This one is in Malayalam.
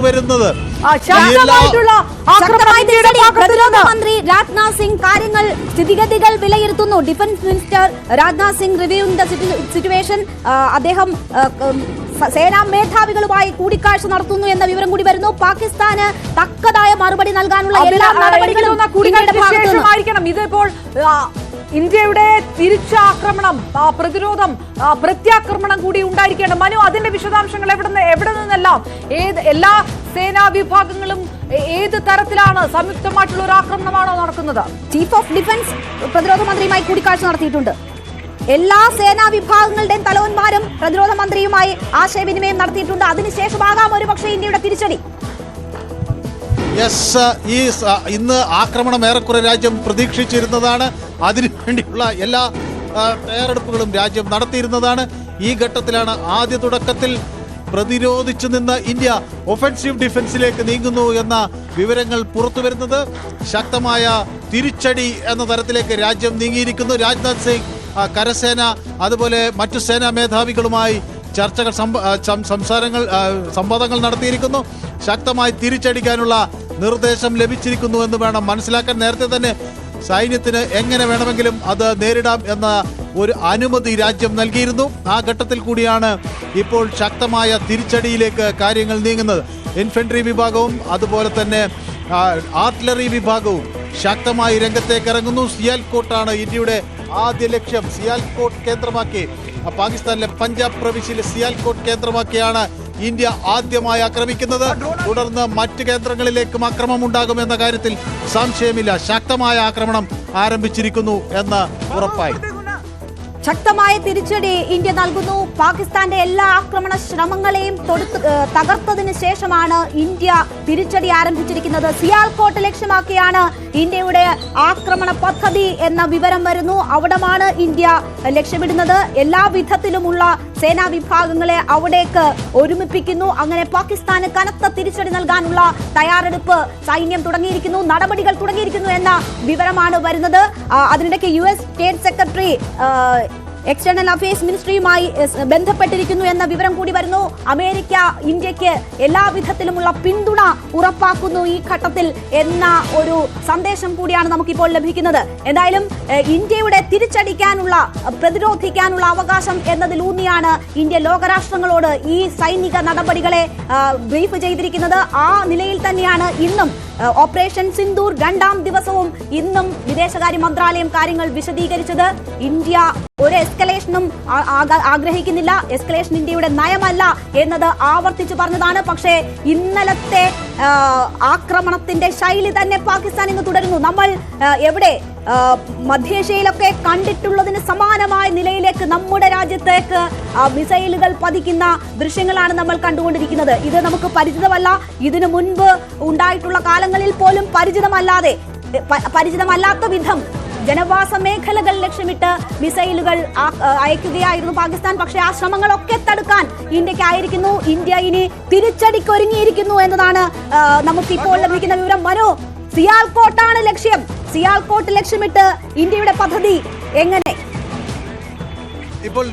വരുന്നത്. പ്രതിരോധ മന്ത്രി രാജ്നാഥ് സിംഗ് കാര്യങ്ങൾ സ്ഥിതിഗതികൾ വിലയിരുത്തുന്നു. Defence minister Rajnath Singh reviewing the situation. അദ്ദേഹം സേനാ മേധാവികളുമായി കൂടിക്കാഴ്ച നടത്തുന്നു എന്ന വിവരം കൂടി വരുന്നു. പാകിസ്ഥാന് തക്കതായ മറുപടി നൽകാനുള്ള എല്ലാ നടപടികളും ഇതിപ്പോൾ ഇന്ത്യയുടെ തിരിച്ചാക്രമണം, പ്രതിരോധം, പ്രത്യാക്രമണം കൂടി ഉണ്ടായിരിക്കേണ്ട. മനു, അതിന്റെ വിശദാംശങ്ങൾ എവിടെ നിന്നെല്ലാം എല്ലാ സേനാ വിഭാഗങ്ങളും ഏത് തരത്തിലാണ് സംയുക്തമായിട്ടുള്ള ഒരു ആക്രമണമാണോ നടക്കുന്നത്? ചീഫ് ഓഫ് ഡിഫൻസ് പ്രതിരോധ മന്ത്രിയുമായി കൂടിക്കാഴ്ച നടത്തിയിട്ടുണ്ട്. എല്ലാ സേനാ വിഭാഗങ്ങളുടെയും തലവന്മാരും പ്രതിരോധ മന്ത്രിയുമായി ആശയവിനിമയം നടത്തിയിട്ടുണ്ട്. അതിനുശേഷമാകാം ഒരുപക്ഷെ ഇന്ത്യയുടെ തിരിച്ചടി. ഇന്ന് ആക്രമണം ഏറെക്കുറെ രാജ്യം പ്രതീക്ഷിച്ചിരുന്നതാണ്. അതിനുവേണ്ടിയുള്ള എല്ലാ തയ്യാറെടുപ്പുകളും രാജ്യം നടത്തിയിരുന്നതാണ്. ഈ ഘട്ടത്തിലാണ് ആദ്യ തുടക്കത്തിൽ പ്രതിരോധിച്ചു നിന്ന് ഇന്ത്യ ഒഫൻസീവ് ഡിഫൻസിലേക്ക് നീങ്ങുന്നു എന്ന വിവരങ്ങൾ പുറത്തു വരുന്നത്. ശക്തമായ തിരിച്ചടി എന്ന തരത്തിലേക്ക് രാജ്യം നീങ്ങിയിരിക്കുന്നു. രാജ്നാഥ് സിംഗ് കരസേന അതുപോലെ മറ്റു സേനാ മേധാവികളുമായി ചർച്ചകൾ സംവാദങ്ങൾ നടത്തിയിരിക്കുന്നു. ശക്തമായി തിരിച്ചടിക്കാനുള്ള നിർദ്ദേശം ലഭിച്ചിരിക്കുന്നു എന്ന് വേണം മനസ്സിലാക്കാൻ. നേരത്തെ തന്നെ സൈന്യത്തിന് എങ്ങനെ വേണമെങ്കിലും അത് നേരിടാം എന്ന ഒരു അനുമതി രാജ്യം നൽകിയിരുന്നു. ആ ഘട്ടത്തിൽ കൂടിയാണ് ഇപ്പോൾ ശക്തമായ തിരിച്ചടിയിലേക്ക് കാര്യങ്ങൾ നീങ്ങുന്നത്. ഇൻഫൻട്രി വിഭാഗവും അതുപോലെ തന്നെ ആർട്ടിലറി വിഭാഗവും ശക്തമായി രംഗത്തേക്ക് ഇറങ്ങുന്നു. സിയാൽകോട്ടാണ് ഇന്ത്യയുടെ ആദ്യ ലക്ഷ്യം. സിയാൽകോട്ട് കേന്ദ്രമാക്കി, പാകിസ്ഥാനിലെ പഞ്ചാബ് പ്രവിശ്യയിലെ സിയാൽകോട്ട് കേന്ദ്രമാക്കിയാണ് ഇന്ത്യ ആദ്യമായി ആക്രമിക്കുന്നത്. തുടർന്ന് മറ്റ് കേന്ദ്രങ്ങളിലേക്കും ആക്രമണം ഉണ്ടാകുമെന്ന കാര്യത്തിൽ സംശയമില്ല. ശക്തമായ ആക്രമണം ആരംഭിച്ചിരിക്കുന്നു എന്ന് ഉറപ്പായി. ശക്തമായ തിരിച്ചടി ഇന്ത്യ നൽകുന്നു. പാകിസ്ഥാന്റെ എല്ലാ ആക്രമണ ശ്രമങ്ങളെയും തകർത്തതിന് ശേഷമാണ് ഇന്ത്യ തിരിച്ചടി ആരംഭിച്ചിരിക്കുന്നത്. സിയാൽകോട്ട് ലക്ഷ്യമാക്കിയാണ് ഇന്ത്യയുടെ ആക്രമണ പദ്ധതി എന്ന വിവരം വരുന്നു. അവിടമാണ് ഇന്ത്യ ലക്ഷ്യമിടുന്നത്. എല്ലാ വിധത്തിലുമുള്ള സേനാ വിഭാഗങ്ങളെ അവിടേക്ക് ഒരുമിപ്പിക്കുന്നു. അങ്ങനെ പാകിസ്ഥാന് കനത്ത തിരിച്ചടി നൽകാനുള്ള തയ്യാറെടുപ്പ് സൈന്യം തുടങ്ങിയിരിക്കുന്നു, നടപടികൾ തുടങ്ങിയിരിക്കുന്നു എന്ന വിവരമാണ് വരുന്നത്. അതിനിടയ്ക്ക് US state secretary external affairs മിനിസ്ട്രിയുമായി ബന്ധപ്പെട്ടിരിക്കുന്നു എന്ന വിവരം കൂടി വരുന്നു. അമേരിക്ക ഇന്ത്യക്ക് എല്ലാവിധത്തിലുമുള്ള പിന്തുണ ഉറപ്പാക്കുന്നു ഈ ഘട്ടത്തിൽ എന്ന ഒരു സന്ദേശം കൂടിയാണ് നമുക്കിപ്പോൾ ലഭിക്കുന്നത്. എന്തായാലും ഇന്ത്യയുടെ തിരിച്ചടിക്കാനുള്ള, പ്രതിരോധിക്കാനുള്ള അവകാശം എന്നതിലൂന്നിയാണ് ഇന്ത്യ ലോകരാഷ്ട്രങ്ങളോട് ഈ സൈനിക നടപടികളെ ബ്രീഫ് ചെയ്തിരിക്കുന്നത്. ആ നിലയിൽ തന്നെയാണ് ഇന്നും ഓപ്പറേഷൻ സിന്ദൂർ 2ാം ദിവസവും ഇന്നും വിദേശകാര്യ മന്ത്രാലയം കാര്യങ്ങൾ വിശദീകരിച്ചത്. ഇന്ത്യ ഒരു എസ്കലേഷനും ആഗ്രഹിക്കുന്നില്ല. എസ്കലേഷൻ ഇന്ത്യയുടെ നയമല്ല എന്നത് ആവർത്തിച്ചു പറഞ്ഞതാണ്. പക്ഷേ ഇന്നലത്തെ ആക്രമണത്തിന്റെ ശൈലി തന്നെ പാകിസ്ഥാൻ ഇന്ന് തുടരുന്നു. നമ്മൾ എവിടെ മധ്യേഷ്യയിലൊക്കെ കണ്ടിട്ടുള്ളതിന് സമാനമായ നിലയിലേക്ക് നമ്മുടെ രാജ്യത്തേക്ക് മിസൈലുകൾ പതിക്കുന്ന ദൃശ്യങ്ങളാണ് നമ്മൾ കണ്ടുകൊണ്ടിരിക്കുന്നത്. ഇത് നമുക്ക് പരിചിതമല്ല. ഇതിനു മുൻപ് ഉണ്ടായിട്ടുള്ള കാലങ്ങളിൽ പോലും പരിചിതമല്ലാത്ത വിധം ജനവാസ മേഖലകൾ ലക്ഷ്യമിട്ട് മിസൈലുകൾ അയക്കുകയായിരുന്നു പാകിസ്ഥാൻ. പക്ഷേ ആ ശ്രമങ്ങളൊക്കെ തടുക്കാൻ ഇന്ത്യക്കായിരിക്കുന്നു. ഇന്ത്യ ഇനി തിരിച്ചടിക്കൊരുങ്ങിയിരിക്കുന്നു എന്നതാണ് നമുക്കിപ്പോൾ ലഭിക്കുന്ന വിവരം. മനു, സിയാൽകോട്ടാണ് ലക്ഷ്യം. സിയാൽകോട്ട് ലക്ഷ്യമിട്ട് ഇന്ത്യയുടെ പദ്ധതി എങ്ങനെ? ഇപ്പോൾ